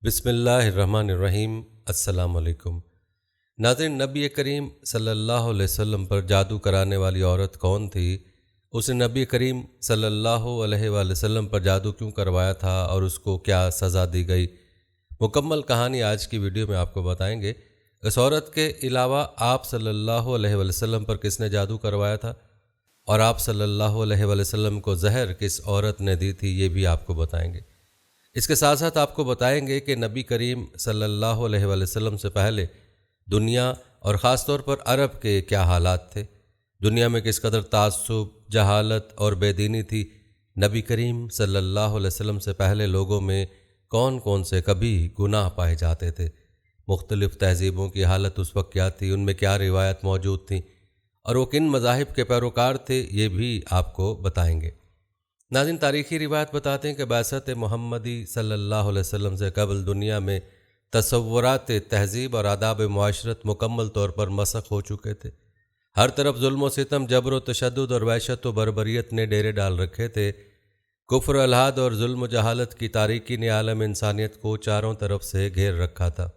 بسم اللہ الرحمن الرحیم۔ السلام علیکم ناظرین، نبی کریم صلی اللہ علیہ وسلم پر جادو کرانے والی عورت کون تھی؟ اس نے نبی کریم صلی اللہ علیہ وآلہ وسلم پر جادو کیوں کروایا تھا اور اس کو کیا سزا دی گئی؟ مکمل کہانی آج کی ویڈیو میں آپ کو بتائیں گے۔ اس عورت کے علاوہ آپ صلی اللہ علیہ وآلہ وسلم پر کس نے جادو کروایا تھا اور آپ صلی اللہ علیہ وآلہ وسلم کو زہر کس عورت نے دی تھی، یہ بھی آپ کو بتائیں گے۔ اس کے ساتھ ساتھ آپ کو بتائیں گے کہ نبی کریم صلی اللہ علیہ وآلہ وسلم سے پہلے دنیا اور خاص طور پر عرب کے کیا حالات تھے، دنیا میں کس قدر تعصب، جہالت اور بے دینی تھی، نبی کریم صلی اللہ علیہ وسلم سے پہلے لوگوں میں کون کون سے کبھی گناہ پائے جاتے تھے، مختلف تہذیبوں کی حالت اس وقت کیا تھی، ان میں کیا روایت موجود تھیں اور وہ کن مذاہب کے پیروکار تھے، یہ بھی آپ کو بتائیں گے۔ ناظرین، تاریخی روایت بتاتے ہیں کہ بعثت محمدی صلی اللہ علیہ وسلم سے قبل دنیا میں تصورات تہذیب اور آداب معاشرت مکمل طور پر مسخ ہو چکے تھے۔ ہر طرف ظلم و ستم، جبر و تشدد اور وحشت و بربریت نے ڈیرے ڈال رکھے تھے۔ کفر، الحاد اور ظلم و جہالت کی تاریکی نے عالم انسانیت کو چاروں طرف سے گھیر رکھا تھا۔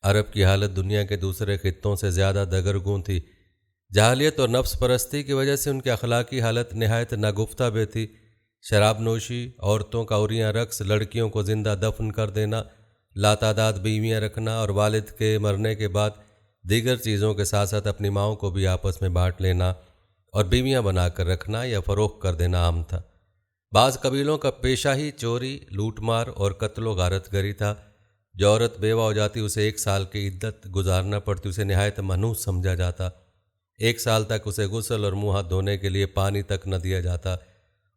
عرب کی حالت دنیا کے دوسرے خطوں سے زیادہ دگرگوں تھی۔ جاہلیت اور نفس پرستی کی وجہ سے ان کی اخلاقی حالت نہایت ناگفتہ بے تھی۔ شراب نوشی، عورتوں کا عریاں رقص، لڑکیوں کو زندہ دفن کر دینا، لاتعداد بیویاں رکھنا اور والد کے مرنے کے بعد دیگر چیزوں کے ساتھ ساتھ اپنی ماؤں کو بھی آپس میں بانٹ لینا اور بیویاں بنا کر رکھنا یا فروخت کر دینا عام تھا۔ بعض قبیلوں کا پیشہ ہی چوری، لوٹ مار اور قتل و غارت گری تھا۔ جو عورت بیوہ ہو جاتی اسے 1 سال کی عدت گزارنا پڑتی، اسے نہایت منحوس سمجھا جاتا۔ 1 سال تک اسے غسل اور منہ ہاتھ دھونے کے لیے پانی تک نہ دیا جاتا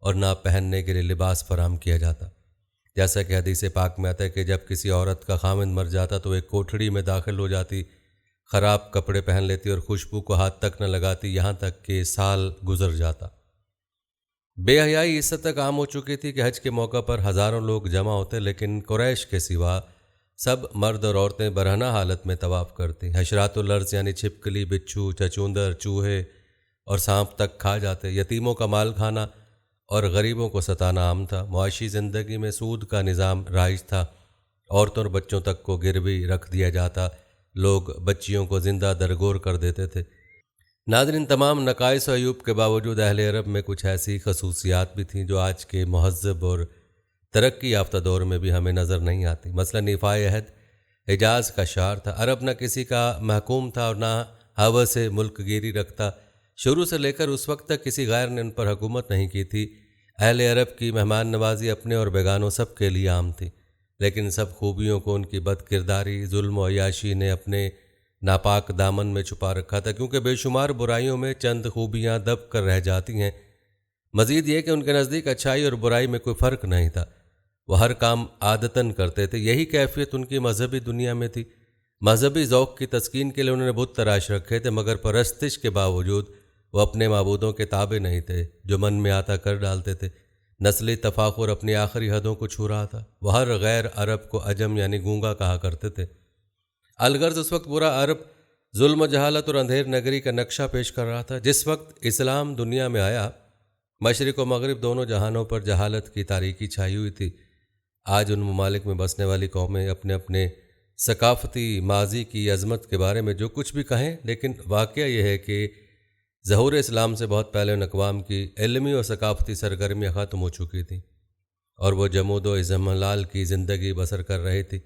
اور نہ پہننے کے لیے لباس فراہم کیا جاتا۔ جیسا کہ حدیث پاک میں آتا ہے کہ جب کسی عورت کا خامند مر جاتا تو ایک کوٹھڑی میں داخل ہو جاتی، خراب کپڑے پہن لیتی اور خوشبو کو ہاتھ تک نہ لگاتی، یہاں تک کہ سال گزر جاتا۔ بے حیائی اس حد تک عام ہو چکی تھی کہ حج کے موقع پر ہزاروں لوگ جمع ہوتے، لیکن قریش کے سوا سب مرد اور عورتیں برہنہ حالت میں طواف کرتی۔ حشرات الارض یعنی چھپکلی، بچھو، چچوندر، چوہے اور سانپ تک کھا جاتے۔ یتیموں کا مال کھانا اور غریبوں کو ستانا عام تھا۔ معاشی زندگی میں سود کا نظام رائج تھا۔ عورتوں اور بچوں تک کو گروی رکھ دیا جاتا، لوگ بچیوں کو زندہ درگور کر دیتے تھے۔ ناظرین، تمام نقائص و عیوب کے باوجود اہل عرب میں کچھ ایسی خصوصیات بھی تھیں جو آج کے مہذب اور ترقی یافتہ دور میں بھی ہمیں نظر نہیں آتی۔ مثلا نفاع عہد حجاز کا شعار تھا۔ عرب نہ کسی کا محکوم تھا اور نہ ہوا سے ملک گیری رکھتا۔ شروع سے لے کر اس وقت تک کسی غیر نے ان پر حکومت نہیں کی تھی۔ اہل عرب کی مہمان نوازی اپنے اور بیگانوں سب کے لیے عام تھی، لیکن سب خوبیوں کو ان کی بد کرداری، ظلم و عیاشی نے اپنے ناپاک دامن میں چھپا رکھا تھا، کیونکہ بے شمار برائیوں میں چند خوبیاں دب کر رہ جاتی ہیں۔ مزید یہ کہ ان کے نزدیک اچھائی اور برائی میں کوئی فرق نہیں تھا، وہ ہر کام عادتاً کرتے تھے۔ یہی کیفیت ان کی مذہبی دنیا میں تھی۔ مذہبی ذوق کی تسکین کے لیے انہوں نے بت تراش رکھے تھے، مگر پرستش کے باوجود وہ اپنے معبودوں کے تابع نہیں تھے، جو من میں آتا کر ڈالتے تھے۔ نسلی تفاخر اپنی آخری حدوں کو چھو رہا تھا۔ وہ ہر غیر عرب کو عجم یعنی گونگا کہا کرتے تھے۔ الغرض اس وقت پورا عرب ظلم و جہالت اور اندھیر نگری کا نقشہ پیش کر رہا تھا۔ جس وقت اسلام دنیا میں آیا، مشرق و مغرب دونوں جہانوں پر جہالت کی تاریکی چھائی ہوئی تھی۔ آج ان ممالک میں بسنے والی قومیں اپنے اپنے ثقافتی ماضی کی عظمت کے بارے میں جو کچھ بھی کہیں، لیکن واقعہ یہ ہے کہ ظہور اسلام سے بہت پہلے ان اقوام کی علمی اور ثقافتی سرگرمیاں ختم ہو چکی تھیں اور وہ جمود و اضمحلال کی زندگی بسر کر رہی تھی۔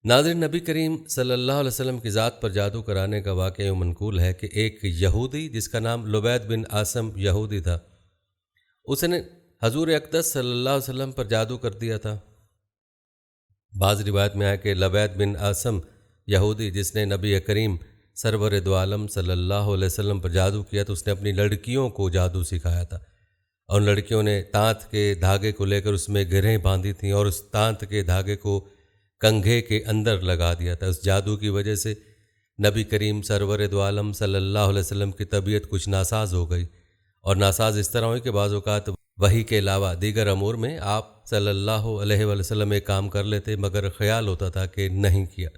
ناظرین، نبی کریم صلی اللہ علیہ وسلم کی ذات پر جادو کرانے کا واقعہ یوں منقول ہے کہ ایک یہودی جس کا نام لبید بن عاصم یہودی تھا، اس نے حضور اقدس صلی اللہ علیہ وسلم پر جادو کر دیا تھا۔ بعض روایت میں ہے کہ لبید بن عاصم یہودی جس نے نبی کریم سرور دو عالم صلی اللہ علیہ وسلم پر جادو کیا تو اس نے اپنی لڑکیوں کو جادو سکھایا تھا، اور ان لڑکیوں نے تانت کے دھاگے کو لے کر اس میں گرہیں باندھی تھیں اور اس تانت کے دھاگے کو کنگھے کے اندر لگا دیا تھا۔ اس جادو کی وجہ سے نبی کریم سرور دو عالم صلی اللہ علیہ وسلم کی طبیعت کچھ ناساز ہو گئی، اور ناساز اس طرح ہوئی کہ بعض اوقات وحی کے علاوہ دیگر امور میں آپ صلی اللہ علیہ وآلہ وسلم ایک کام کر لیتے مگر خیال ہوتا تھا کہ نہیں کیا۔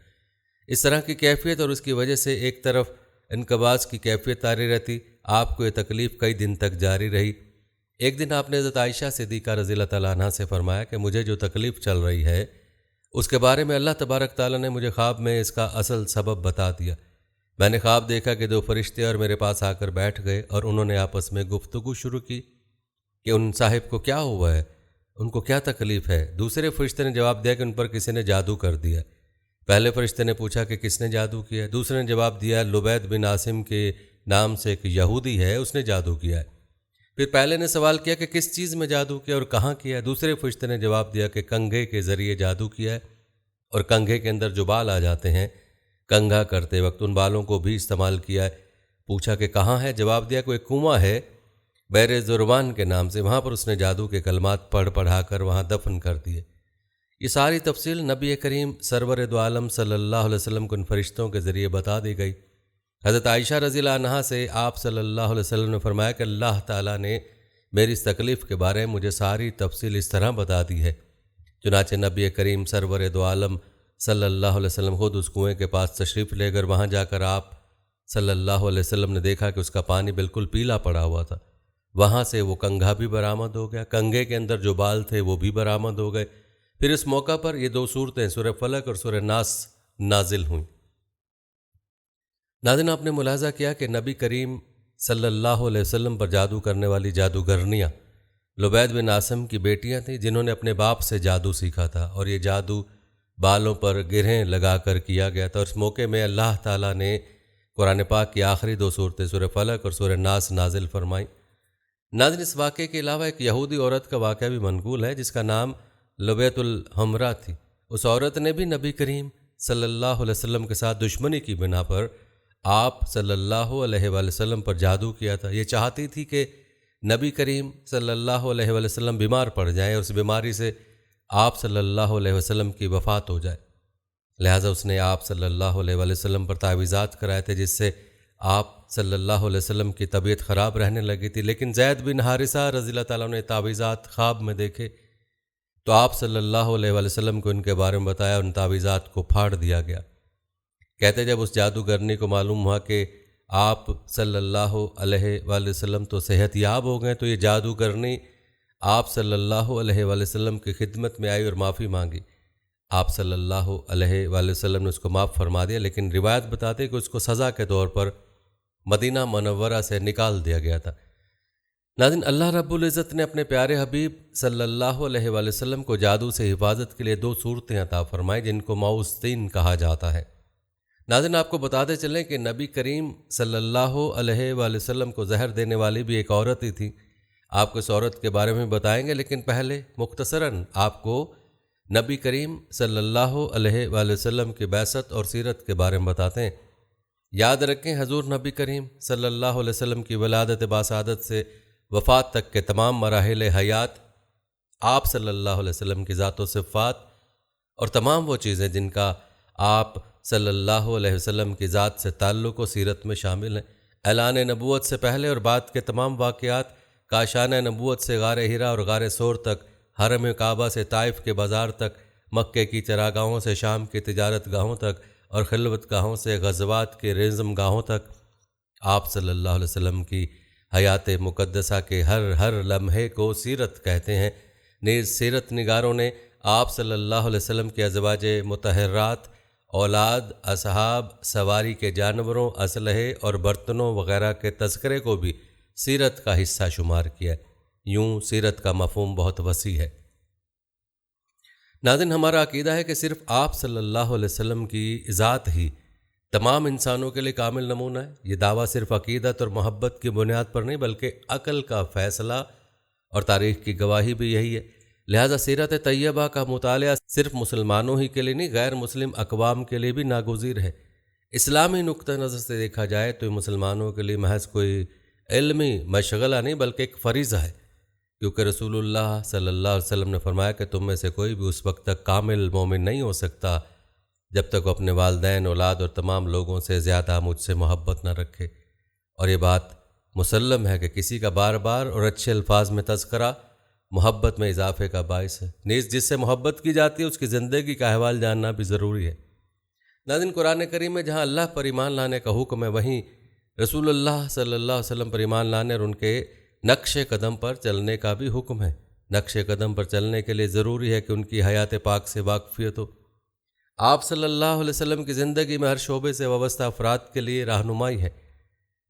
اس طرح کی کیفیت اور اس کی وجہ سے ایک طرف انقباض کی کیفیت طاری رہتی۔ آپ کو یہ تکلیف کئی دن تک جاری رہی۔ ایک دن آپ نے حضرت عائشہ صدیقہ رضی اللہ تعالیٰ عنہ سے فرمایا کہ مجھے جو تکلیف چل رہی ہے اس کے بارے میں اللہ تبارک تعالیٰ نے مجھے خواب میں اس کا اصل سبب بتا دیا۔ میں نے خواب دیکھا کہ 2 فرشتے اور میرے پاس آ کر بیٹھ گئے اور انہوں نے آپس میں گفتگو شروع کی کہ ان صاحب کو کیا ہوا ہے، ان کو کیا تکلیف ہے۔ دوسرے فرشتے نے جواب دیا کہ ان پر کسی نے جادو کر دیا۔ پہلے فرشتے نے پوچھا کہ کس نے جادو کیا؟ دوسرے نے جواب دیا لبید بن عاصم کے نام سے ایک یہودی ہے، اس نے جادو کیا ہے۔ پھر پہلے نے سوال کیا کہ کس چیز میں جادو کیا اور کہاں کیا ہے؟ دوسرے فرشتے نے جواب دیا کہ کنگھے کے ذریعے جادو کیا ہے، اور کنگھے کے اندر جو بال آ جاتے ہیں کنگھا کرتے وقت ان بالوں کو بھی استعمال کیا ہے۔ پوچھا کہ کہاں ہے؟ جواب دیا کوئی کنواں ہے بیر زروان کے نام سے، وہاں پر اس نے جادو کے کلمات پڑھا کر وہاں دفن کر دیے۔ یہ ساری تفصیل نبی کریم سرور دو عالم صلی اللہ علیہ وسلم کو ان فرشتوں کے ذریعے بتا دی گئی۔ حضرت عائشہ رضی اللہ عنہا سے آپ صلی اللہ علیہ وسلم نے فرمایا کہ اللہ تعالیٰ نے میری اس تکلیف کے بارے میں مجھے ساری تفصیل اس طرح بتا دی ہے۔ چنانچہ نبی کریم سرور دو عالم صلی اللہ علیہ وسلم خود اس کنویں کے پاس تشریف لے کر وہاں جا کر آپ صلی اللہ علیہ وسلم نے دیکھا کہ اس کا پانی بالکل پیلا پڑا ہوا تھا۔ وہاں سے وہ کنگھا بھی برآمد ہو گیا، کنگھے کے اندر جو بال تھے وہ بھی برآمد ہو گئے۔ پھر اس موقع پر یہ 2 صورتیں سورہ فلق اور سورہ ناس نازل ہوئیں۔ ناظرین، آپ نے ملاحظہ کیا کہ نبی کریم صلی اللہ علیہ وسلم پر جادو کرنے والی جادوگرنیاں لبید بن عاصم کی بیٹیاں تھیں، جنہوں نے اپنے باپ سے جادو سیکھا تھا، اور یہ جادو بالوں پر گرہیں لگا کر کیا گیا تھا۔ اور اس موقع میں اللہ تعالیٰ نے قرآن پاک کی آخری 2 صورتیں سورہ فلق اور سورہ ناس نازل فرمائیں۔ ناظرین، اس واقعے کے علاوہ ایک یہودی عورت کا واقعہ بھی منقول ہے جس کا نام لبیت الحمرا تھی۔ اس عورت نے بھی نبی کریم صلی اللہ علیہ وسلم کے ساتھ دشمنی کی بنا پر آپ صلی اللہ علیہ وآلہ وسلم پر جادو کیا تھا۔ یہ چاہتی تھی کہ نبی کریم صلی اللہ علیہ وآلہ وسلم بیمار پڑ جائیں اور اس بیماری سے آپ صلی اللہ علیہ وسلم کی وفات ہو جائے، لہٰذا اس نے آپ صلی اللہ علیہ وآلہ وسلم پر تعویذات کرائے تھے، جس سے آپ صلی اللہ علیہ وسلم کی طبیعت خراب رہنے لگی تھی۔ لیکن زید بن حارثہ رضی اللہ تعالیٰ نے تعویذات خواب میں دیکھے تو آپ صلی اللہ علیہ وآلہ وسلم کو ان کے بارے میں بتایا، ان تعویذات کو پھاڑ دیا گیا۔ کہتے جب اس جادوگرنی کو معلوم ہوا کہ آپ صلی اللہ علیہ وآلہ وسلم تو صحت یاب ہو گئے، تو یہ جادوگرنی آپ صلی اللہ علیہ وآلہ وسلم کی خدمت میں آئی اور معافی مانگی۔ آپ صلی اللہ علیہ وآلہ وسلم نے اس کو معاف فرما دیا، لیکن روایت بتاتے کہ اس کو سزا کے طور پر مدینہ منورہ سے نکال دیا گیا تھا۔ ناظرین، اللہ رب العزت نے اپنے پیارے حبیب صلی اللہ علیہ وآلہ وسلم کو جادو سے حفاظت کے لیے 2 صورتیں عطا فرمائیں جن کو معوذتین کہا جاتا ہے۔ ناظرین، آپ کو بتاتے چلیں کہ نبی کریم صلی اللہ علیہ وآلہ وسلم کو زہر دینے والی بھی ایک عورت ہی تھی۔ آپ کو اس عورت کے بارے میں بتائیں گے، لیکن پہلے مختصراً آپ کو نبی کریم صلی اللہ علیہ وآلہ وسلم کی بعثت اور سیرت کے بارے میں بتاتے ہیں۔ یاد رکھیں، حضور نبی کریم صلی اللہ علیہ وسلم کی ولادت باسعادت سے وفات تک کے تمام مراحل حیات آپ صلی اللہ علیہ وسلم کی ذات و صفات اور تمام وہ چیزیں جن کا آپ صلی اللہ علیہ وسلم کی ذات سے تعلق و سیرت میں شامل ہیں، اعلان نبوت سے پہلے اور بعد کے تمام واقعات، کاشان نبوت سے غار ہرا اور غار ثور تک، حرم کعبہ سے طائف کے بازار تک، مکے کی چراگاہوں سے شام کی تجارت گاہوں تک اور خلوت گاہوں سے غزوات کے رزم گاہوں تک، آپ صلی اللہ علیہ وسلم کی حیات مقدسہ کے ہر لمحے کو سیرت کہتے ہیں۔ نیز سیرت نگاروں نے آپ صلی اللہ علیہ وسلم کی ازواج مطہرات، اولاد، اصحاب، سواری کے جانوروں، اسلحے اور برتنوں وغیرہ کے تذکرے کو بھی سیرت کا حصہ شمار کیا ہے۔ یوں سیرت کا مفہوم بہت وسیع ہے۔ ناظرین، ہمارا عقیدہ ہے کہ صرف آپ صلی اللہ علیہ وسلم کی ذات ہی تمام انسانوں کے لیے کامل نمونہ ہے۔ یہ دعویٰ صرف عقیدت اور محبت کی بنیاد پر نہیں بلکہ عقل کا فیصلہ اور تاریخ کی گواہی بھی یہی ہے۔ لہذا سیرت طیبہ کا مطالعہ صرف مسلمانوں ہی کے لیے نہیں، غیر مسلم اقوام کے لیے بھی ناگزیر ہے۔ اسلامی نقطہ نظر سے دیکھا جائے تو یہ مسلمانوں کے لیے محض کوئی علمی مشغلہ نہیں بلکہ ایک فریضہ ہے، کیونکہ رسول اللہ صلی اللہ علیہ وسلم نے فرمایا کہ تم میں سے کوئی بھی اس وقت تک کامل مومن نہیں ہو سکتا جب تک وہ اپنے والدین، اولاد اور تمام لوگوں سے زیادہ مجھ سے محبت نہ رکھے۔ اور یہ بات مسلم ہے کہ کسی کا بار بار اور اچھے الفاظ میں تذکرہ محبت میں اضافے کا باعث ہے۔ نیز جس سے محبت کی جاتی ہے اس کی زندگی کا احوال جاننا بھی ضروری ہے۔ ناظرین، قرآن کریم میں جہاں اللہ پر ایمان لانے کا حکم ہے، وہیں رسول اللہ صلی اللہ علیہ وسلم پر ایمان لانے اور ان کے نقش قدم پر چلنے کا بھی حکم ہے۔ نقش قدم پر چلنے کے لیے ضروری ہے کہ ان کی حیات پاک سے واقفیت ہو، آپ صلی اللہ علیہ وسلم کی زندگی میں ہر شعبے سے وابستہ افراد کے لیے رہنمائی ہے۔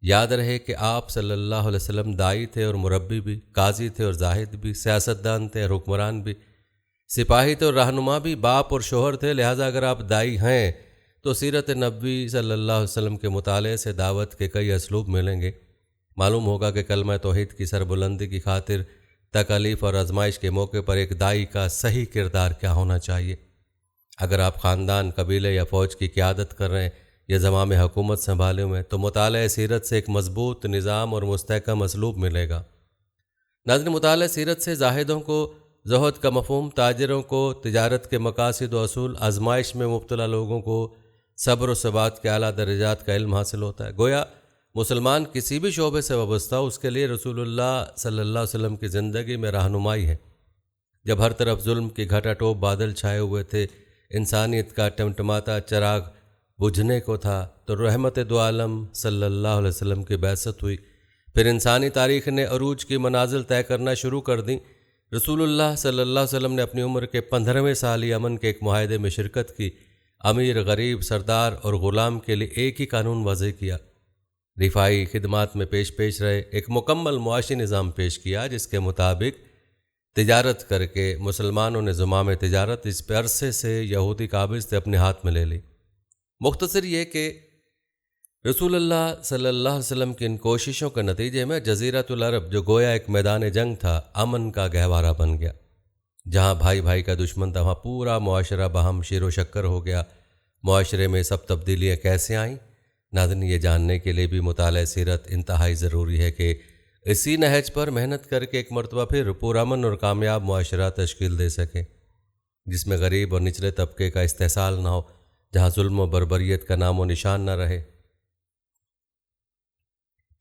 یاد رہے کہ آپ صلی اللہ علیہ وسلم داعی تھے اور مربی بھی، قاضی تھے اور زاہد بھی، سیاستدان تھے اور حکمران بھی، سپاہی تھے اور رہنما بھی، باپ اور شوہر تھے۔ لہٰذا اگر آپ داعی ہیں تو سیرت نبوی صلی اللہ علیہ وسلم کے مطالعے سے دعوت کے کئی اسلوب ملیں گے۔ معلوم ہوگا کہ کلمہ توحید کی سربلندی کی خاطر تکالیف اور آزمائش کے موقع پر ایک داعی کا صحیح کردار کیا ہونا چاہیے۔ اگر آپ خاندان، قبیلے یا فوج کی قیادت کر رہے ہیں یا زمام حکومت سنبھالے ہوئے ہیں تو مطالعہ سیرت سے ایک مضبوط نظام اور مستحکم اسلوب ملے گا۔ ناظرین، مطالعہ سیرت سے زاہدوں کو زہد کا مفہوم، تاجروں کو تجارت کے مقاصد و اصول، آزمائش میں مبتلا لوگوں کو صبر و ثبات کے اعلیٰ درجات کا علم حاصل ہوتا ہے۔ گویا مسلمان کسی بھی شعبے سے وابستہ ہو، اس کے لیے رسول اللہ صلی اللہ علیہ وسلم کی زندگی میں رہنمائی ہے۔ جب ہر طرف ظلم کی گھٹا ٹوپ بادل چھائے ہوئے تھے، انسانیت کا ٹمٹماتا چراغ بجھنے کو تھا، تو رحمت دو عالم صلی اللہ علیہ وسلم کی بعثت ہوئی۔ پھر انسانی تاریخ نے عروج کی منازل طے کرنا شروع کر دیں۔ رسول اللہ صلی اللہ علیہ وسلم نے اپنی عمر کے 15ویں سال ہی امن کے ایک معاہدے میں شرکت کی۔ امیر، غریب، سردار اور غلام کے لیے ایک ہی قانون وضع کیا۔ رفائی خدمات میں پیش رہے، ایک مکمل معاشی نظام پیش کیا جس کے مطابق تجارت کر کے مسلمانوں نے زمام تجارت اس پہ عرصے سے یہودی قابض سے اپنے ہاتھ میں لے لی۔ مختصر یہ کہ رسول اللہ صلی اللہ علیہ وسلم کی ان کوششوں کے نتیجے میں جزیرۃ العرب، جو گویا ایک میدان جنگ تھا، امن کا گہوارہ بن گیا۔ جہاں بھائی بھائی کا دشمن تھا، وہاں پورا معاشرہ باہم شیر و شکر ہو گیا۔ معاشرے میں سب تبدیلیاں کیسے آئیں؟ ناظرین، یہ جاننے کے لیے بھی مطالعہ سیرت انتہائی ضروری ہے کہ اسی نہج پر محنت کر کے ایک مرتبہ پھر پرامن اور کامیاب معاشرہ تشکیل دے سکے، جس میں غریب اور نچلے طبقے کا استحصال نہ ہو، جہاں ظلم و بربریت کا نام و نشان نہ رہے۔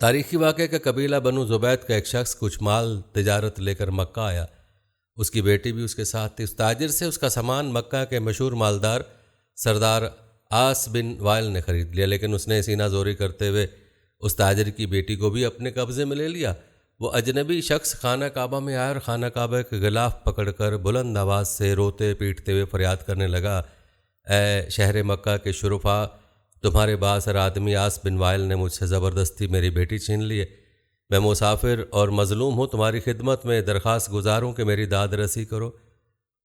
تاریخی واقعہ کا قبیلہ بنو زبید کا ایک شخص کچھ مال تجارت لے کر مکہ آیا۔ اس کی بیٹی بھی اس کے ساتھ تھی۔ اس تاجر سے اس کا سامان مکہ کے مشہور مالدار سردار آس بن وائل نے خرید لیا، لیکن اس نے سینہ زوری کرتے ہوئے اس تاجر کی بیٹی کو بھی اپنے قبضے میں لے لیا۔ وہ اجنبی شخص خانہ کعبہ میں آیا اور خانہ کعبہ کے غلاف پکڑ کر بلند آواز سے روتے پیٹتے ہوئے فریاد کرنے لگا، اے شہر مکہ کے شرفاء، تمہارے بااثر آدمی آس بن وائل نے مجھ سے زبردستی میری بیٹی چھین لی ہے۔ میں مسافر اور مظلوم ہوں، تمہاری خدمت میں درخواست گزار ہوں کہ میری داد رسی کرو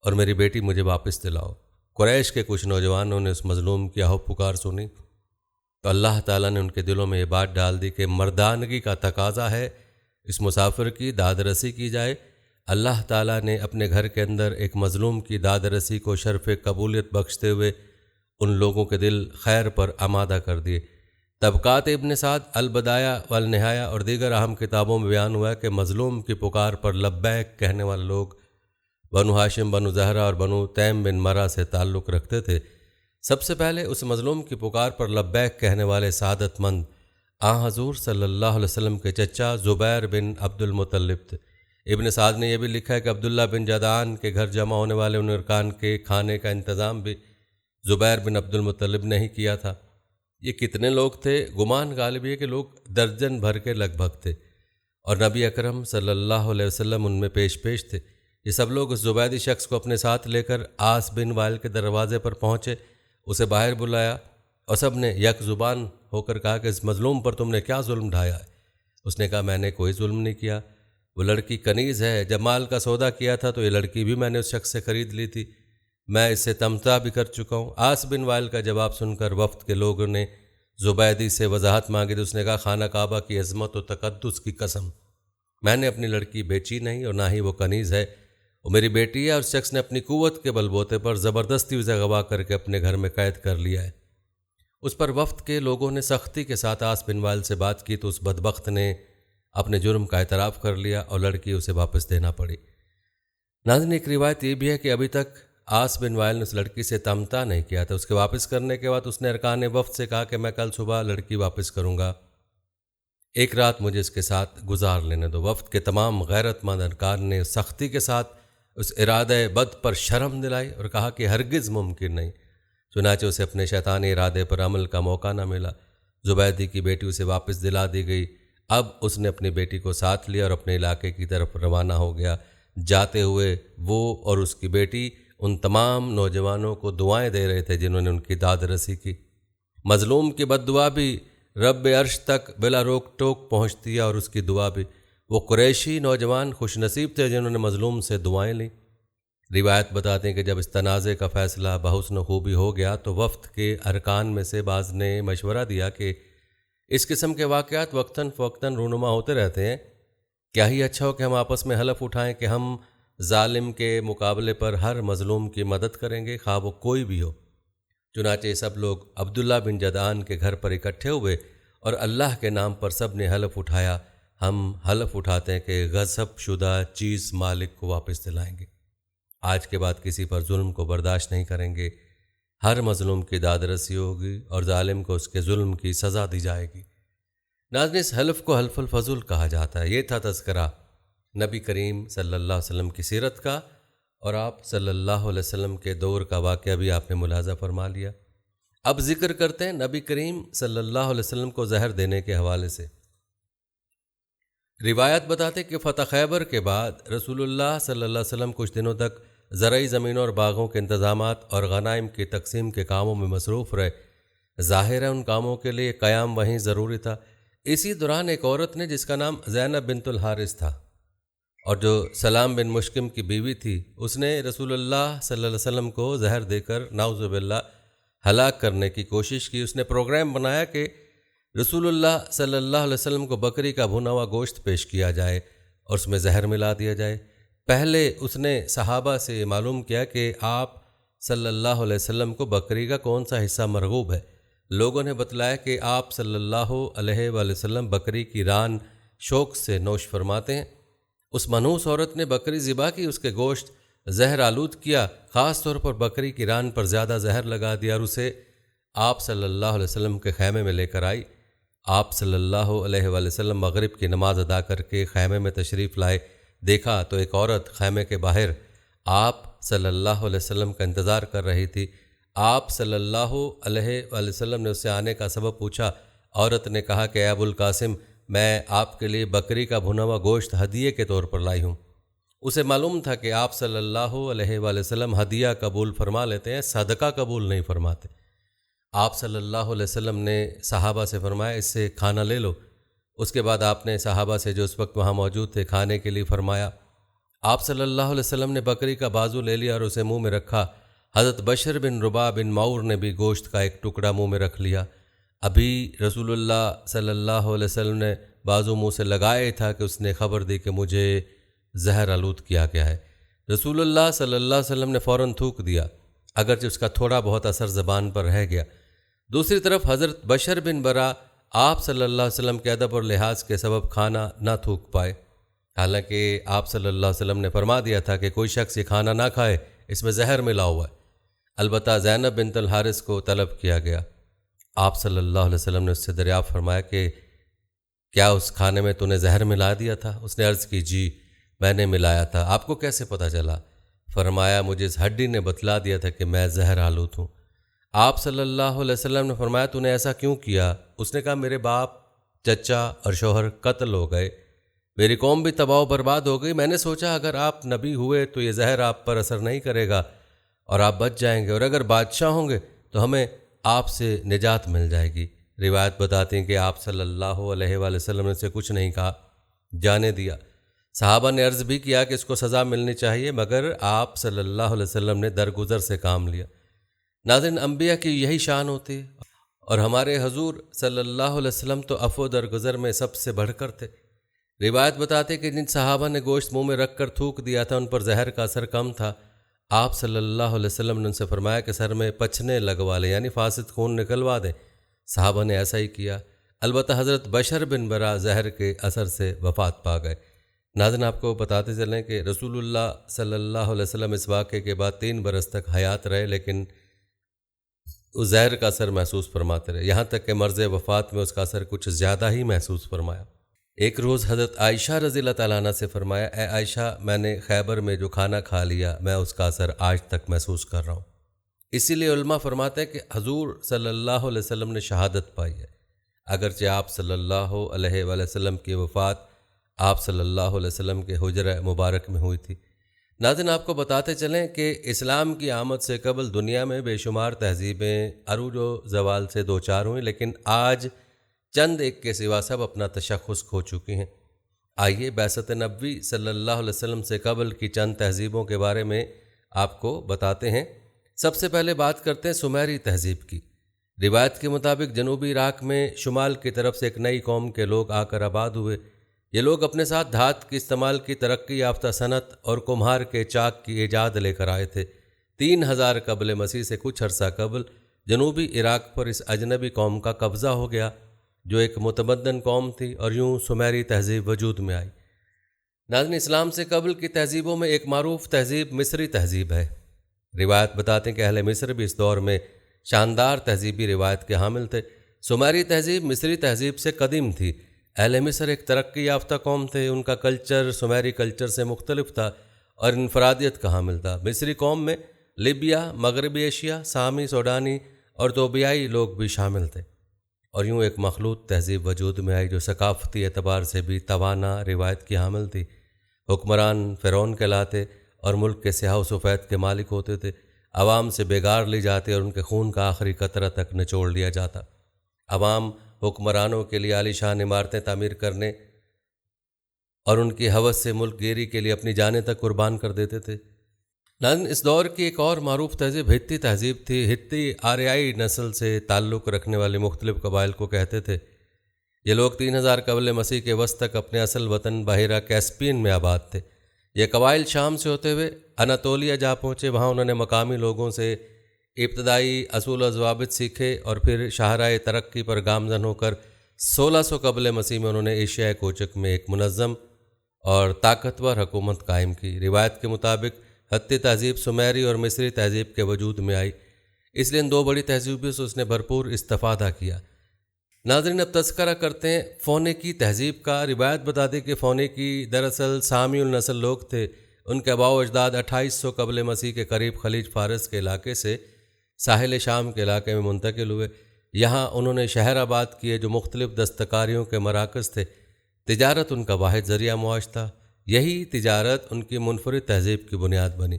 اور میری بیٹی مجھے واپس دلاؤ۔ قریش کے کچھ نوجوانوں نے اس مظلوم کی آہ پکار سنی تو اللہ تعالیٰ نے ان کے دلوں میں یہ بات ڈال دی کہ مردانگی کا تقاضا ہے، اس مسافر کی داد رسی کی جائے۔ اللہ تعالیٰ نے اپنے گھر کے اندر ایک مظلوم کی داد رسی کو شرف قبولیت بخشتے ہوئے ان لوگوں کے دل خیر پر آمادہ کر دیے۔ طبقات ابن سعد، البدایہ والنہایہ اور دیگر اہم کتابوں میں بیان ہوا ہے کہ مظلوم کی پکار پر لبیک کہنے والے لوگ بنو ہاشم، بنو زہرہ اور بنو تیم بن مرہ سے تعلق رکھتے تھے۔ سب سے پہلے اس مظلوم کی پکار پر لبیک کہنے والے سعادت مند حضور صلی اللہ علیہ وسلم کے چچا زبیر بن عبد المطلب تھے۔ ابن سعد نے یہ بھی لکھا ہے کہ عبداللہ بن جدعان کے گھر جمع ہونے والے ان ارکان کے کھانے کا انتظام بھی زبیر بن عبد المطلب نے ہی کیا تھا۔ یہ کتنے لوگ تھے؟ گمان غالب یہ کہ لوگ درجن بھر کے لگ بھگ تھے، اور نبی اکرم صلی اللہ علیہ وسلم ان میں پیش تھے۔ یہ سب لوگ اس زبیدی شخص کو اپنے ساتھ لے کر آس بن وائل کے دروازے پر پہنچے، اسے باہر بلایا اور سب نے یک زبان ہو کر کہا کہ اس مظلوم پر تم نے کیا ظلم ڈھایا ہے؟ اس نے کہا، میں نے کوئی ظلم نہیں کیا، وہ لڑکی کنیز ہے، جب مال کا سودا کیا تھا تو یہ لڑکی بھی میں نے اس شخص سے خرید لی تھی، میں اس سے تمتع بھی کر چکا ہوں۔ آس بن وائل کا جواب سن کر وفد کے لوگوں نے زبیدی سے وضاحت مانگی تو اس نے کہا، خانہ کعبہ کی عظمت و تقدس کی قسم، میں نے اپنی لڑکی بیچی نہیں اور نہ ہی وہ کنیز ہے، وہ میری بیٹی ہے، اور اس شخص نے اپنی قوت کے بل بوتے پر زبردستی اسے اغوا کر کے اپنے گھر میں قید کر لیا ہے۔ اس پر وفد کے لوگوں نے سختی کے ساتھ آس بن وائل سے بات کی تو اس بدبخت نے اپنے جرم کا اعتراف کر لیا اور لڑکی اسے واپس دینا پڑی۔ ناظرین، ایک روایت یہ بھی ہے کہ ابھی تک آس بن وائل نے اس لڑکی سے تمتع نہیں کیا تھا۔ اس کے واپس کرنے کے بعد اس نے ارکان وفد سے کہا کہ میں کل صبح لڑکی واپس کروں گا، ایک رات مجھے اس کے ساتھ گزار لینے دو۔ وفد کے تمام غیرت مند ارکان نے سختی کے ساتھ اس ارادہ بد پر شرم دلائی اور کہا کہ ہرگز ممکن نہیں۔ چنانچہ اسے اپنے شیطانی ارادے پر عمل کا موقع نہ ملا۔ زبیدی کی بیٹی اسے واپس دلا دی گئی۔ اب اس نے اپنی بیٹی کو ساتھ لیا اور اپنے علاقے کی طرف روانہ ہو گیا۔ جاتے ہوئے وہ اور اس کی بیٹی ان تمام نوجوانوں کو دعائیں دے رہے تھے جنہوں نے ان کی داد رسی کی۔ مظلوم کی بد دعا بھی رب عرش تک بلا روک ٹوک پہنچتی ہے، اور اس کی دعا بھی۔ وہ قریشی نوجوان خوش نصیب تھے جنہوں نے مظلوم سے دعائیں لیں۔ روایت بتاتے ہیں کہ جب اس تنازع کا فیصلہ بحسن و خوبی ہو گیا تو وفد کے ارکان میں سے بعض نے مشورہ دیا کہ اس قسم کے واقعات وقتاً فوقتاً رونما ہوتے رہتے ہیں، کیا ہی اچھا ہو کہ ہم آپس میں حلف اٹھائیں کہ ہم ظالم کے مقابلے پر ہر مظلوم کی مدد کریں گے، خواہ وہ کوئی بھی ہو۔ چنانچہ سب لوگ عبداللہ بن جدعان کے گھر پر اکٹھے ہوئے اور اللہ کے نام پر سب نے حلف اٹھایا، ہم حلف اٹھاتے ہیں کہ غصب شدہ چیز مالک کو واپس دلائیں گے، آج کے بعد کسی پر ظلم کو برداشت نہیں کریں گے، ہر مظلوم کی داد رسی ہوگی اور ظالم کو اس کے ظلم کی سزا دی جائے گی۔ ناظرین، اس حلف کو حلف الفضل کہا جاتا ہے۔ یہ تھا تذکرہ نبی کریم صلی اللہ علیہ وسلم کی سیرت کا، اور آپ صلی اللہ علیہ وسلم کے دور کا واقعہ بھی آپ نے ملاحظہ فرما لیا۔ اب ذکر کرتے ہیں نبی کریم صلی اللہ علیہ وسلم کو زہر دینے کے حوالے سے۔ روایت بتاتے کہ فتح خیبر کے بعد رسول اللہ صلی اللہ علیہ وسلم کچھ دنوں تک زرعی زمینوں اور باغوں کے انتظامات اور غنائم کی تقسیم کے کاموں میں مصروف رہے۔ ظاہر ہے ان کاموں کے لیے قیام وہیں ضروری تھا۔ اسی دوران ایک عورت نے جس کا نام زینب بنت الحارث تھا اور جو سلام بن مشکم کی بیوی تھی، اس نے رسول اللہ صلی اللہ علیہ وسلم کو زہر دے کر نعوذ باللہ ہلاک کرنے کی کوشش کی۔ اس نے پروگرام بنایا کہ رسول اللہ صلی اللہ علیہ وسلم کو بکری کا بھنا ہوا گوشت پیش کیا جائے اور اس میں زہر ملا دیا جائے۔ پہلے اس نے صحابہ سے معلوم کیا کہ آپ صلی اللہ علیہ وسلم کو بکری کا کون سا حصہ مرغوب ہے۔ لوگوں نے بتلایا کہ آپ صلی اللہ علیہ وآلہ وسلم بکری کی ران شوق سے نوش فرماتے ہیں۔ اس منحوس عورت نے بکری ذبح کی، اس کے گوشت زہر آلود کیا، خاص طور پر بکری کی ران پر زیادہ زہر لگا دیا اور اسے آپ صلی اللہ علیہ وسلم کے خیمے میں لے کر آئی۔ آپ صلی اللہ علیہ وآلہ وسلم مغرب کی نماز ادا کر کے خیمے میں تشریف لائے۔ دیکھا تو ایک عورت خیمے کے باہر آپ صلی اللہ علیہ وسلم کا انتظار کر رہی تھی۔ آپ صلی اللہ علیہ وآلہ وسلم نے اس سے آنے کا سبب پوچھا۔ عورت نے کہا کہ اے ابو القاسم، میں آپ کے لیے بکری کا بھنا ہوا گوشت ہدیے کے طور پر لائی ہوں۔ اسے معلوم تھا کہ آپ صلی اللہ علیہ وآلہ وسلم ہدیہ قبول فرما لیتے ہیں، صدقہ قبول نہیں فرماتے۔ آپ صلی اللہ علیہ وسلم نے صحابہ سے فرمایا اس سے کھانا لے لو۔ اس کے بعد آپ نے صحابہ سے جو اس وقت وہاں موجود تھے کھانے کے لیے فرمایا۔ آپ صلی اللہ علیہ وسلم نے بکری کا بازو لے لیا اور اسے منہ میں رکھا۔ حضرت بشر بن ربا بن معور نے بھی گوشت کا ایک ٹکڑا منہ میں رکھ لیا۔ ابھی رسول اللہ صلی اللہ علیہ وسلم نے بازو منہ سے لگایا تھا کہ اس نے خبر دی کہ مجھے زہر آلود کیا گیا ہے۔ رسول اللہ صلی اللہ علیہ وسلم نے فوراً تھوک دیا، اگرچہ اس کا تھوڑا بہت اثر زبان پر رہ گیا۔ دوسری طرف حضرت بشر بن برا آپ صلی اللہ علیہ وسلم کے ادب اور لحاظ کے سبب کھانا نہ تھوک پائے، حالانکہ آپ صلی اللہ علیہ وسلم نے فرما دیا تھا کہ کوئی شخص یہ کھانا نہ کھائے، اس میں زہر ملا ہوا ہے۔ البتہ زینب بنت الحارث کو طلب کیا گیا۔ آپ صلی اللہ علیہ وسلم نے اس سے دریافت فرمایا کہ کیا اس کھانے میں تو نے زہر ملا دیا تھا؟ اس نے عرض کی جی میں نے ملایا تھا۔ آپ کو کیسے پتہ چلا؟ فرمایا مجھے اس ہڈی نے بتلا دیا تھا کہ میں زہر آلود ہوں۔ آپ صلی اللہ علیہ وسلم نے فرمایا تو نے ایسا کیوں کیا؟ اس نے کہا میرے باپ، چچا اور شوہر قتل ہو گئے، میری قوم بھی تباہ و برباد ہو گئی۔ میں نے سوچا اگر آپ نبی ہوئے تو یہ زہر آپ پر اثر نہیں کرے گا اور آپ بچ جائیں گے، اور اگر بادشاہ ہوں گے تو ہمیں آپ سے نجات مل جائے گی۔ روایت بتاتی ہیں کہ آپ صلی اللہ علیہ وآلہ وسلم نے اسے کچھ نہیں کہا، جانے دیا۔ صحابہ نے عرض بھی کیا کہ اس کو سزا ملنی چاہیے، مگر آپ صلی اللہ علیہ وسلم نے درگزر سے کام لیا۔ ناظرین، انبیاء کی یہی شان ہوتی ہے، اور ہمارے حضور صلی اللہ علیہ وسلم تو عفو درگزر میں سب سے بڑھ کر تھے۔ روایت بتاتے کہ جن صحابہ نے گوشت منہ میں رکھ کر تھوک دیا تھا ان پر زہر کا اثر کم تھا۔ آپ صلی اللہ علیہ وسلم نے ان سے فرمایا کہ سر میں پچھنے لگوا لیں، یعنی فاسد خون نکلوا دیں۔ صحابہ نے ایسا ہی کیا، البتہ حضرت بشر بن برا زہر کے اثر سے وفات پا گئے۔ ناظرین، آپ کو بتاتے چلیں کہ رسول اللہ صلی اللہ علیہ وسلم اس واقعے کے بعد 3 برس تک حیات رہے، لیکن اس زہر کا اثر محسوس فرماتے رہے، یہاں تک کہ مرض وفات میں اس کا اثر کچھ زیادہ ہی محسوس فرمایا۔ ایک روز حضرت عائشہ رضی اللہ تعالیٰ عنہ سے فرمایا اے عائشہ، میں نے خیبر میں جو کھانا کھا لیا میں اس کا اثر آج تک محسوس کر رہا ہوں۔ اسی لیے علماء فرماتے ہیں کہ حضور صلی اللہ علیہ وسلم نے شہادت پائی ہے، اگرچہ آپ صلی اللہ علیہ وآلہ وسلم کی وفات آپ صلی اللہ علیہ وسلم کے حجرہ مبارک میں ہوئی تھی۔ ناظرین، آپ کو بتاتے چلیں کہ اسلام کی آمد سے قبل دنیا میں بے شمار تہذیبیں عروج و زوال سے دوچار ہوئیں، لیکن آج چند ایک کے سوا سب اپنا تشخص کھو چکی ہیں۔ آئیے بعثت نبوی صلی اللہ علیہ وسلم سے قبل کی چند تہذیبوں کے بارے میں آپ کو بتاتے ہیں۔ سب سے پہلے بات کرتے ہیں سمیری تہذیب کی۔ روایت کے مطابق جنوبی عراق میں شمال کی طرف سے ایک نئی قوم کے لوگ آ کر آباد ہوئے۔ یہ لوگ اپنے ساتھ دھات کے استعمال کی ترقی یافتہ صنعت اور کمہار کے چاک کی ایجاد لے کر آئے تھے۔ 3000 قبل مسیح سے کچھ عرصہ قبل جنوبی عراق پر اس اجنبی قوم کا قبضہ ہو گیا، جو ایک متمدن قوم تھی، اور یوں سمیری تہذیب وجود میں آئی۔ ناظرین، اسلام سے قبل کی تہذیبوں میں ایک معروف تہذیب مصری تہذیب ہے۔ روایت بتاتے ہیں کہ اہل مصر بھی اس دور میں شاندار تہذیبی روایت کے حامل تھے۔ سمیری تہذیب مصری تہذیب سے قدیم تھی۔ اہل مصر ایک ترقی یافتہ قوم تھے۔ ان کا کلچر سمیری کلچر سے مختلف تھا اور انفرادیت کا حامل تھا۔ مصری قوم میں لیبیا، مغربی ایشیا، سامی، سوڈانی اور توبیائی لوگ بھی شامل تھے، اور یوں ایک مخلوط تہذیب وجود میں آئی جو ثقافتی اعتبار سے بھی توانا روایت کی حامل تھی۔ حکمران فرعون کہلاتے اور ملک کے سیاہ و سفید کے مالک ہوتے تھے۔ عوام سے بےگار لی جاتے اور ان کے خون کا آخری قطرہ تک نچوڑ لیا جاتا۔ عوام حکمرانوں کے لیے عالی شان عمارتیں تعمیر کرنے اور ان کی ہوس سے ملک گیری کے لیے اپنی جانیں تک قربان کر دیتے تھے۔ ناظرین، اس دور کی ایک اور معروف تہذیب ہتی تہذیب تھی۔ ہتی آریائی نسل سے تعلق رکھنے والے مختلف قبائل کو کہتے تھے۔ یہ لوگ 3000 قبل مسیح کے وسط تک اپنے اصل وطن بحیرہ کیسپین میں آباد تھے۔ یہ قبائل شام سے ہوتے ہوئے اناتولیا جا پہنچے۔ وہاں انہوں نے مقامی لوگوں سے ابتدائی اصول و ضوابط سیکھے اور پھر شاہراہ ترقی پر گامزن ہو کر 1600 قبل مسیح میں انہوں نے ایشیائے کوچک میں ایک منظم اور طاقتور حکومت قائم کی۔ روایت کے مطابق ہتی تہذیب سمیری اور مصری تہذیب کے وجود میں آئی، اس لیے ان دو بڑی تہذیبوں سے اس نے بھرپور استفادہ کیا۔ ناظرین، اب تذکرہ کرتے ہیں فونیکی تہذیب کا۔ روایت بتاتی کہ فونیکی دراصل سامی النسل لوگ تھے۔ ان کے آباء و اجداد 2800 قبل مسیح کے قریب خلیج فارس کے علاقے سے ساحل شام کے علاقے میں منتقل ہوئے۔ یہاں انہوں نے شہر آباد کیے جو مختلف دستکاریوں کے مراکز تھے۔ تجارت ان کا واحد ذریعہ معاش تھا۔ یہی تجارت ان کی منفرد تہذیب کی بنیاد بنی۔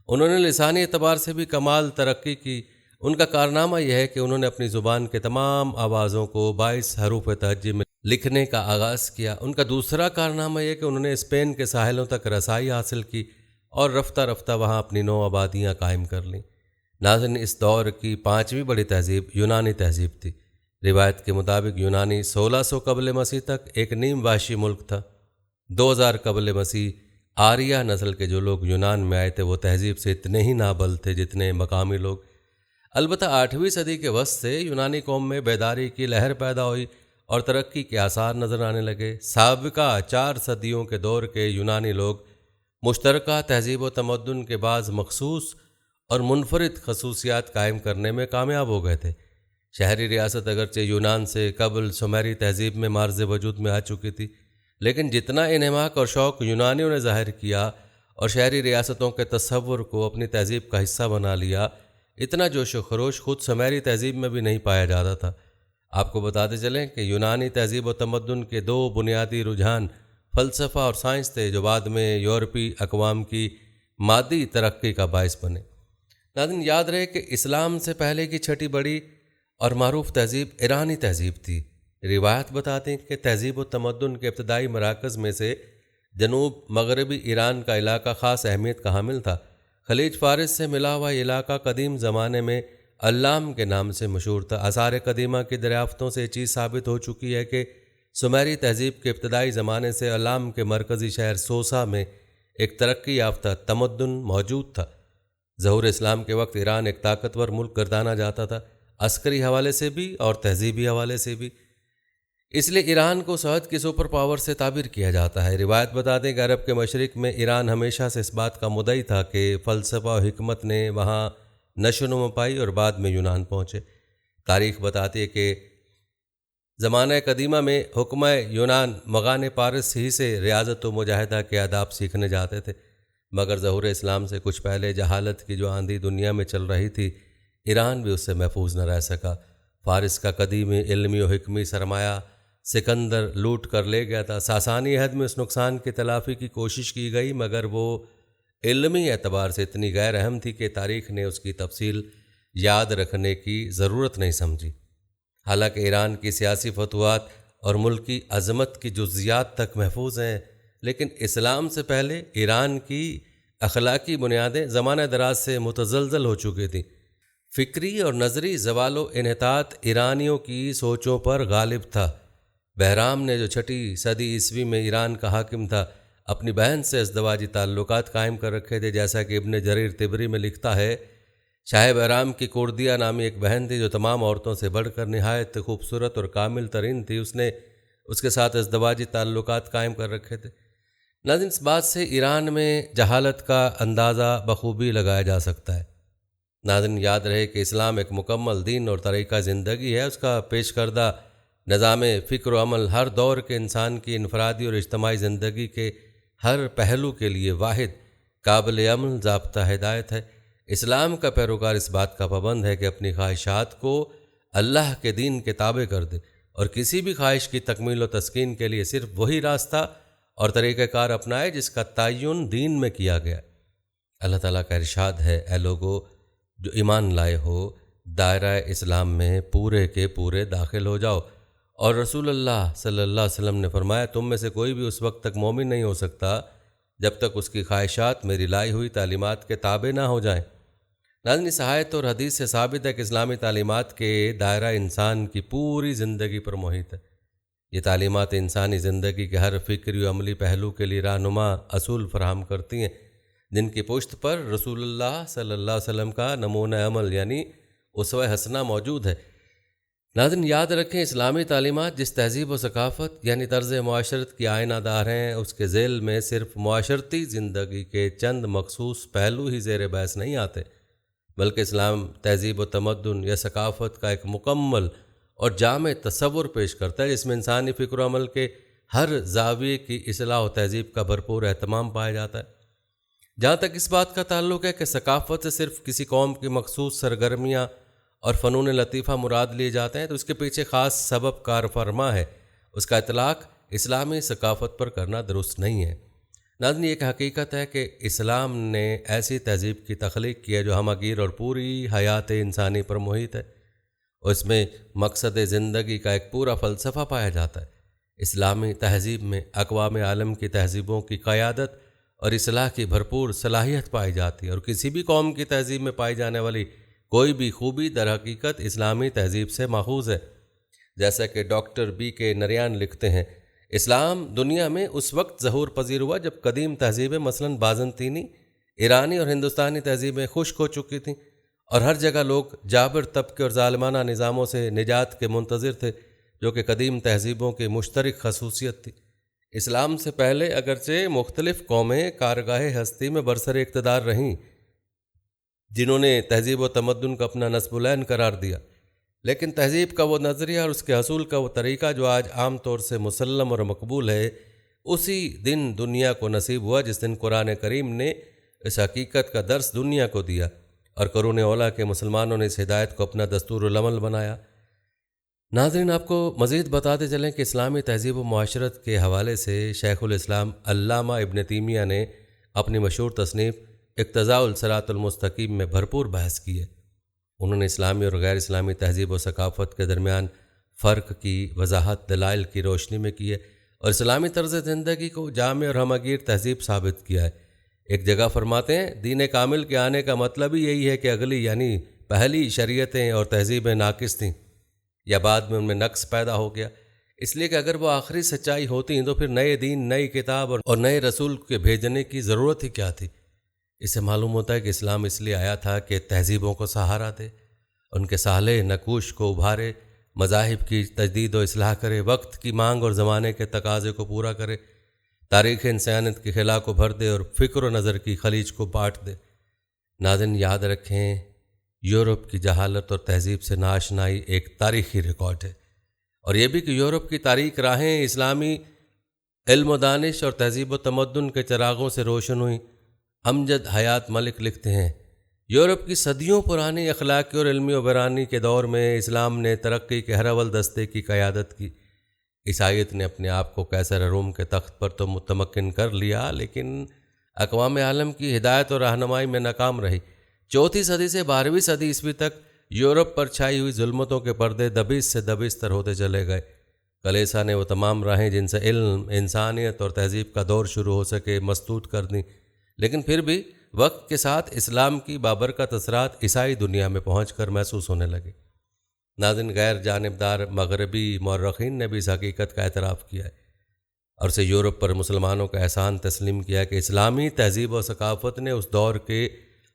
انہوں نے لسانی اعتبار سے بھی کمال ترقی کی۔ ان کا کارنامہ یہ ہے کہ انہوں نے اپنی زبان کے تمام آوازوں کو 22 حروف تہجی میں لکھنے کا آغاز کیا۔ ان کا دوسرا کارنامہ یہ کہ انہوں نے اسپین کے ساحلوں تک رسائی حاصل کی اور رفتہ رفتہ وہاں اپنی نو آبادیاں قائم کر لیں۔ ناظرین، اس دور کی 5ویں بڑی تہذیب یونانی تہذیب تھی۔ روایت کے مطابق یونانی 1600 قبل مسیح تک ایک نیم وحشی ملک تھا۔ 2000 قبل مسیح آریہ نسل کے جو لوگ یونان میں آئے تھے وہ تہذیب سے اتنے ہی نابل تھے جتنے مقامی لوگ۔ البتہ 8ویں صدی کے وسط سے یونانی قوم میں بیداری کی لہر پیدا ہوئی اور ترقی کے آثار نظر آنے لگے۔ سابقہ 4 صدیوں کے دور کے یونانی لوگ مشترکہ تہذیب و تمدن کے بعض مخصوص اور منفرد خصوصیات قائم کرنے میں کامیاب ہو گئے تھے۔ شہری ریاست اگرچہ یونان سے قبل سمیری تہذیب میں مارز وجود میں آ چکی تھی، لیکن جتنا انہماک اور شوق یونانیوں نے ظاہر کیا اور شہری ریاستوں کے تصور کو اپنی تہذیب کا حصہ بنا لیا، اتنا جوش و خروش خود سمیری تہذیب میں بھی نہیں پایا جاتا تھا۔ آپ کو بتاتے چلیں کہ یونانی تہذیب و تمدن کے 2 بنیادی رجحان فلسفہ اور سائنس تھے جو بعد میں یورپی اقوام کی مادی ترقی کا باعث بنے۔ ناظرین، یاد رہے کہ اسلام سے پہلے کی 6ٹھی بڑی اور معروف تہذیب ایرانی تہذیب تھی۔ روایت بتاتے ہیں کہ تہذیب و تمدن کے ابتدائی مراکز میں سے جنوب مغربی ایران کا علاقہ خاص اہمیت کا حامل تھا۔ خلیج فارس سے ملا ہوا یہ علاقہ قدیم زمانے میں علام کے نام سے مشہور تھا۔ آثار قدیمہ کی دریافتوں سے یہ چیز ثابت ہو چکی ہے کہ سمیری تہذیب کے ابتدائی زمانے سے علام کے مرکزی شہر سوسا میں ایک ترقی یافتہ تمدن موجود تھا۔ ظہور اسلام کے وقت ایران ایک طاقتور ملک گردانا جاتا تھا، عسکری حوالے سے بھی اور تہذیبی حوالے سے بھی۔ اس لیے ایران کو سعد کی سپر پاور سے تعبیر کیا جاتا ہے۔ روایت بتاتے ہیں کہ عرب کے مشرق میں ایران ہمیشہ سے اس بات کا مدعی تھا کہ فلسفہ و حکمت نے وہاں نشو و نما پائی اور بعد میں یونان پہنچے۔ تاریخ بتاتی ہے کہ زمانہ قدیمہ میں حکمہ یونان مغان پارس ہی سے ریاضت و مجاہدہ کے آداب سیکھنے جاتے تھے، مگر ظہور اسلام سے کچھ پہلے جہالت کی جو آندھی دنیا میں چل رہی تھی، ایران بھی اس سے محفوظ نہ رہ سکا۔ فارس کا قدیمی علمی و حکمی سرمایہ سکندر لوٹ کر لے گیا تھا۔ ساسانی عہد میں اس نقصان کی تلافی کی کوشش کی گئی، مگر وہ علمی اعتبار سے اتنی غیر اہم تھی کہ تاریخ نے اس کی تفصیل یاد رکھنے کی ضرورت نہیں سمجھی۔ حالانکہ ایران کی سیاسی فتوحات اور ملکی عظمت کی جزیات تک محفوظ ہیں، لیکن اسلام سے پہلے ایران کی اخلاقی بنیادیں زمانہ دراز سے متزلزل ہو چکی تھیں۔ فکری اور نظری زوال و انحطاط ایرانیوں کی سوچوں پر غالب تھا۔ بہرام نے جو 6 صدی عیسوی میں ایران کا حاکم تھا، اپنی بہن سے ازدواجی تعلقات قائم کر رکھے تھے، جیسا کہ ابن جریر طبری میں لکھتا ہے۔ شاہ بہرام کی کوردیہ نامی ایک بہن تھی جو تمام عورتوں سے بڑھ کر نہایت خوبصورت اور کامل ترین تھی۔ اس نے اس کے ساتھ ازدواجی تعلقات قائم کر رکھے تھے۔ ناظرین، اس بات سے ایران میں جہالت کا اندازہ بخوبی لگایا جا سکتا ہے۔ ناظرین، یاد رہے کہ اسلام ایک مکمل دین اور طریقہ زندگی ہے۔ اس کا پیش کردہ نظام فکر و عمل ہر دور کے انسان کی انفرادی اور اجتماعی زندگی کے ہر پہلو کے لیے واحد قابل عمل ضابطہ ہدایت ہے۔ اسلام کا پیروکار اس بات کا پابند ہے کہ اپنی خواہشات کو اللہ کے دین کے تابع کر دے اور کسی بھی خواہش کی تکمیل و تسکین کے لیے صرف وہی راستہ اور طریقہ کار اپنائے جس کا تعین دین میں کیا گیا۔ اللہ تعالیٰ کا ارشاد ہے، اے لوگو جو ایمان لائے ہو، دائرہ اسلام میں پورے کے پورے داخل ہو جاؤ۔ اور رسول اللہ صلی اللہ علیہ وسلم نے فرمایا، تم میں سے کوئی بھی اس وقت تک مومن نہیں ہو سکتا جب تک اس کی خواہشات میری لائی ہوئی تعلیمات کے تابع نہ ہو جائیں۔ ناظرین، اس آیت اور حدیث سے ثابت ہے کہ اسلامی تعلیمات کے دائرہ انسان کی پوری زندگی پر محیط ہے۔ یہ تعلیمات انسانی زندگی کے ہر فکری و عملی پہلو کے لیے رہنما اصول فراہم کرتی ہیں، جن کی پشت پر رسول اللہ صلی اللہ علیہ وسلم کا نمونہ عمل یعنی اسوہ حسنہ موجود ہے۔ ناظرین، یاد رکھیں، اسلامی تعلیمات جس تہذیب و ثقافت یعنی طرز معاشرت کی آئینہ دار ہیں، اس کے ذیل میں صرف معاشرتی زندگی کے چند مخصوص پہلو ہی زیر بحث نہیں آتے، بلکہ اسلام تہذیب و تمدن یا ثقافت کا ایک مکمل اور جامع تصور پیش کرتا ہے، جس میں انسانی فکر و عمل کے ہر زاویے کی اصلاح و تہذیب کا بھرپور اہتمام پایا جاتا ہے۔ جہاں تک اس بات کا تعلق ہے کہ ثقافت سے صرف کسی قوم کی مخصوص سرگرمیاں اور فنون لطیفہ مراد لیے جاتے ہیں، تو اس کے پیچھے خاص سبب کار فرما ہے۔ اس کا اطلاق اسلامی ثقافت پر کرنا درست نہیں ہے۔ ناظرین، یہ ایک حقیقت ہے کہ اسلام نے ایسی تہذیب کی تخلیق کی ہے جو ہمہ گیر اور پوری حیات انسانی پر محیط ہے، اور اس میں مقصد زندگی کا ایک پورا فلسفہ پایا جاتا ہے۔ اسلامی تہذیب میں اقوام عالم کی تہذیبوں کی قیادت اور اصلاح کی بھرپور صلاحیت پائی جاتی ہے، اور کسی بھی قوم کی تہذیب میں پائی جانے والی کوئی بھی خوبی در حقیقت اسلامی تہذیب سے ماخوذ ہے۔ جیسا کہ ڈاکٹر بی کے نریان لکھتے ہیں، اسلام دنیا میں اس وقت ظہور پذیر ہوا جب قدیم تہذیبیں مثلاً بازنطینی، ایرانی اور ہندوستانی تہذیبیں خشک ہو چکی تھیں، اور ہر جگہ لوگ جابر طبقے اور ظالمانہ نظاموں سے نجات کے منتظر تھے، جو کہ قدیم تہذیبوں کی مشترک خصوصیت تھی۔ اسلام سے پہلے اگرچہ مختلف قومیں کارگاہ ہستی میں برسر اقتدار رہیں، جنہوں نے تہذیب و تمدن کو اپنا نصب العین قرار دیا، لیکن تہذیب کا وہ نظریہ اور اس کے حصول کا وہ طریقہ جو آج عام طور سے مسلم اور مقبول ہے، اسی دن دنیا کو نصیب ہوا جس دن قرآن کریم نے اس حقیقت کا درس دنیا کو دیا، اور قرون اولیٰ کے مسلمانوں نے اس ہدایت کو اپنا دستور العمل بنایا۔ ناظرین، آپ کو مزید بتاتے چلیں کہ اسلامی تہذیب و معاشرت کے حوالے سے شیخ الاسلام علامہ ابن تیمیہ نے اپنی مشہور تصنیف اقتضاء الصراط المستقیم میں بھرپور بحث کی ہے۔ انہوں نے اسلامی اور غیر اسلامی تہذیب و ثقافت کے درمیان فرق کی وضاحت دلائل کی روشنی میں کی ہے، اور اسلامی طرز زندگی کو جامع اور ہمہ گیر تہذیب ثابت کیا ہے۔ ایک جگہ فرماتے ہیں، دین کامل کے آنے کا مطلب ہی یہی ہے کہ اگلی یعنی پہلی شریعتیں اور تہذیبیں ناقص تھیں، یا بعد میں ان میں نقص پیدا ہو گیا، اس لیے کہ اگر وہ آخری سچائی ہوتی تو پھر نئے دین، نئی کتاب اور نئے رسول کے بھیجنے کی ضرورت ہی کیا تھی۔ اس سے معلوم ہوتا ہے کہ اسلام اس لیے آیا تھا کہ تہذیبوں کو سہارا دے، ان کے سالے نقوش کو ابھارے، مذاہب کی تجدید و اصلاح کرے، وقت کی مانگ اور زمانے کے تقاضے کو پورا کرے، تاریخ انسانیت کے خلا کو بھر دے اور فکر و نظر کی خلیج کو بانٹ دے۔ ناظرین، یاد رکھیں، یورپ کی جہالت اور تہذیب سے ناآشنائی ایک تاریخی ریکارڈ ہے، اور یہ بھی کہ یورپ کی تاریخ راہیں اسلامی علم و دانش اور تہذیب و تمدن کے چراغوں سے روشن ہوئیں۔ امجد حیات ملک لکھتے ہیں، یورپ کی صدیوں پرانی اخلاقی اور علمی و برانی کے دور میں اسلام نے ترقی کے ہر اول دستے کی قیادت کی۔ عیسائیت نے اپنے آپ کو قیصر روم کے تخت پر تو متمکن کر لیا، لیکن اقوام عالم کی ہدایت اور رہنمائی میں ناکام رہی۔ 4 صدی سے 12ویں صدی عیسوی تک یورپ پر چھائی ہوئی ظلمتوں کے پردے دبیز سے دبیزتر ہوتے چلے گئے۔ کلیسا نے وہ تمام راہیں جن سے علم، انسانیت اور تہذیب کا دور شروع ہو سکے مسدود کر دیں، لیکن پھر بھی وقت کے ساتھ اسلام کی بابرکت اثرات عیسائی دنیا میں پہنچ کر محسوس ہونے لگے۔ ناظرین، غیر جانبدار مغربی مورخین نے بھی اس حقیقت کا اعتراف کیا ہے اور اسے یورپ پر مسلمانوں کا احسان تسلیم کیا کہ اسلامی تہذیب و ثقافت نے اس دور کے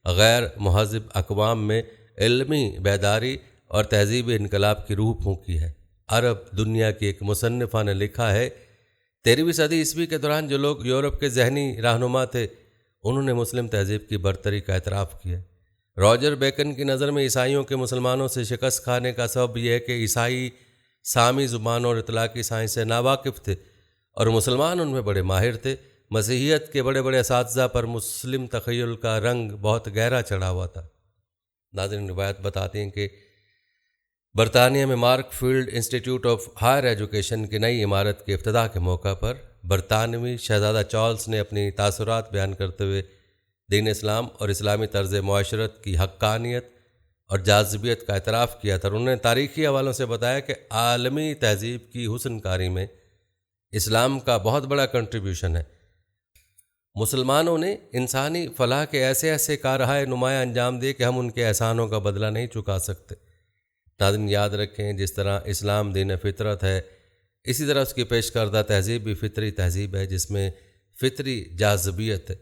غیر مہذب اقوام میں علمی بیداری اور تہذیبی انقلاب کی روح پھونکی ہے۔ عرب دنیا کی ایک مصنفہ نے لکھا ہے، 13ویں صدی عیسوی کے دوران جو لوگ یورپ کے ذہنی رہنما تھے انہوں نے مسلم تہذیب کی برتری کا اعتراف کیا۔ راجر بیکن کی نظر میں عیسائیوں کے مسلمانوں سے شکست کھانے کا سبب یہ ہے کہ عیسائی سامی زبان اور اطلاقی سائنس سے ناواقف تھے اور مسلمان ان میں بڑے ماہر تھے۔ مسیحیت کے بڑے بڑے اساتذہ پر مسلم تخیل کا رنگ بہت گہرا چڑھا ہوا تھا۔ ناظرین، روایت بتاتی ہیں کہ برطانیہ میں Markfield Institute of Higher Education کی نئی عمارت کے افتتاح کے موقع پر برطانوی شہزادہ چارلس نے اپنی تاثرات بیان کرتے ہوئے دین اسلام اور اسلامی طرز معاشرت کی حقانیت اور جاذبیت کا اعتراف کیا تھا۔ انہوں نے تاریخی حوالوں سے بتایا کہ عالمی تہذیب کی حسن کاری میں اسلام کا بہت بڑا کنٹریبیوشن ہے۔ مسلمانوں نے انسانی فلاح کے ایسے کارہائے نمایاں انجام دیے کہ ہم ان کے احسانوں کا بدلہ نہیں چکا سکتے۔ ناظرین، یاد رکھیں، جس طرح اسلام دین فطرت ہے، اسی طرح اس کی پیش کردہ تہذیب بھی فطری تہذیب ہے، جس میں فطری جاذبیت ہے۔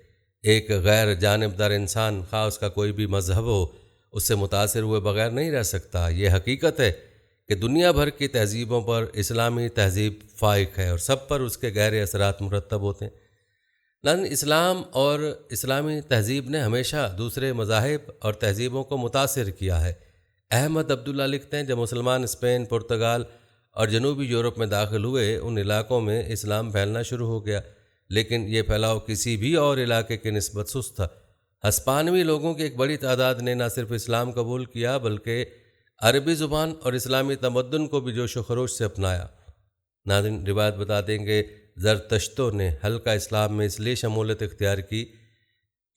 ایک غیر جانبدار انسان، خواہ اس کا کوئی بھی مذہب ہو، اس سے متاثر ہوئے بغیر نہیں رہ سکتا۔ یہ حقیقت ہے کہ دنیا بھر کی تہذیبوں پر اسلامی تہذیب فائق ہے اور سب پر اس کے گہرے اثرات مرتب ہوتے ہیں۔ لیکن اسلام اور اسلامی تہذیب نے ہمیشہ دوسرے مذاہب اور تہذیبوں کو متاثر کیا ہے۔ احمد عبداللہ لکھتے ہیں، جب مسلمان اسپین، پرتگال اور جنوبی یورپ میں داخل ہوئے، ان علاقوں میں اسلام پھیلنا شروع ہو گیا، لیکن یہ پھیلاؤ کسی بھی اور علاقے کی نسبت سست تھا۔ ہسپانوی لوگوں کی ایک بڑی تعداد نے نہ صرف اسلام قبول کیا بلکہ عربی زبان اور اسلامی تمدن کو بھی جوش و خروش سے اپنایا۔ ناظرین، روایت بتاتے ہیں کہ زرتشتوں نے حلقہ اسلام میں اس لیے شمولیت اختیار کی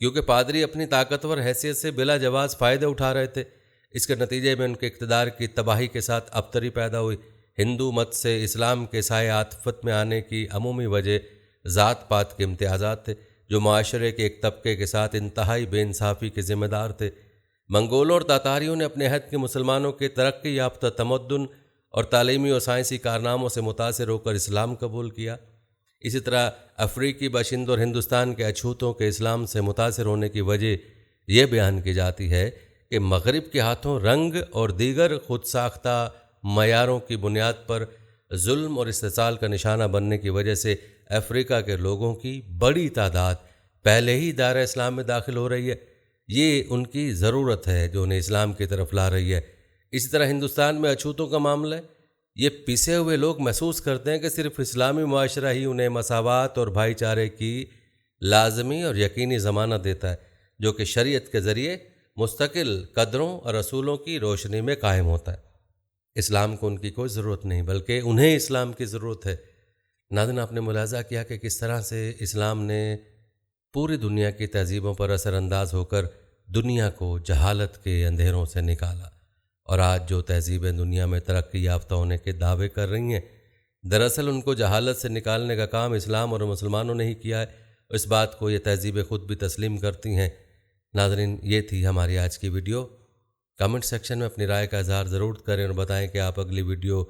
کیونکہ پادری اپنی طاقتور حیثیت سے بلا جواز فائدے اٹھا رہے تھے۔ اس کے نتیجے میں ان کے اقتدار کی تباہی کے ساتھ ابتری پیدا ہوئی۔ ہندو مت سے اسلام کے سائے عاطفت میں آنے کی عمومی وجہ ذات پات کے امتیازات تھے جو معاشرے کے ایک طبقے کے ساتھ انتہائی بے انصافی کے ذمہ دار تھے۔ منگولوں اور تاتاریوں نے اپنے عہد کے مسلمانوں کے ترقی یافتہ تمدن اور تعلیمی اور سائنسی کارناموں سے متاثر ہو کر اسلام قبول کیا۔ اسی طرح افریقی باشندوں اور ہندوستان کے اچھوتوں کے اسلام سے متاثر ہونے کی وجہ یہ بیان کی جاتی ہے کہ مغرب کے ہاتھوں رنگ اور دیگر خود ساختہ معیاروں کی بنیاد پر ظلم اور استحصال کا نشانہ بننے کی وجہ سے افریقہ کے لوگوں کی بڑی تعداد پہلے ہی دائرہ اسلام میں داخل ہو رہی ہے۔ یہ ان کی ضرورت ہے جو انہیں اسلام کی طرف لا رہی ہے۔ اسی طرح ہندوستان میں اچھوتوں کا معاملہ ہے۔ یہ پسے ہوئے لوگ محسوس کرتے ہیں کہ صرف اسلامی معاشرہ ہی انہیں مساوات اور بھائی چارے کی لازمی اور یقینی ضمانت دیتا ہے، جو کہ شریعت کے ذریعے مستقل قدروں اور اصولوں کی روشنی میں قائم ہوتا ہے۔ اسلام کو ان کی کوئی ضرورت نہیں بلکہ انہیں اسلام کی ضرورت ہے۔ ناظرین، آپ نے ملاحظہ کیا کہ کس طرح سے اسلام نے پوری دنیا کی تہذیبوں پر اثر انداز ہو کر دنیا کو جہالت کے اندھیروں سے نکالا، اور آج جو تہذیبیں دنیا میں ترقی یافتہ ہونے کے دعوے کر رہی ہیں، دراصل ان کو جہالت سے نکالنے کا کام اسلام اور مسلمانوں نے ہی کیا ہے۔ اس بات کو یہ تہذیبیں خود بھی تسلیم کرتی ہیں۔ ناظرین، یہ تھی ہماری آج کی ویڈیو۔ کمنٹ سیکشن میں اپنی رائے کا اظہار ضرور کریں اور بتائیں کہ آپ اگلی ویڈیو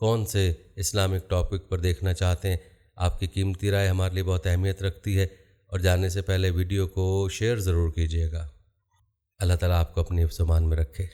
کون سے اسلامک ٹاپک پر دیکھنا چاہتے ہیں۔ آپ کی قیمتی رائے ہمارے لیے بہت اہمیت رکھتی ہے، اور جانے سے پہلے ویڈیو کو شیئر ضرور کیجیے گا۔ اللہ تعالیٰ آپ کو اپنی حفظ و امان میں رکھے۔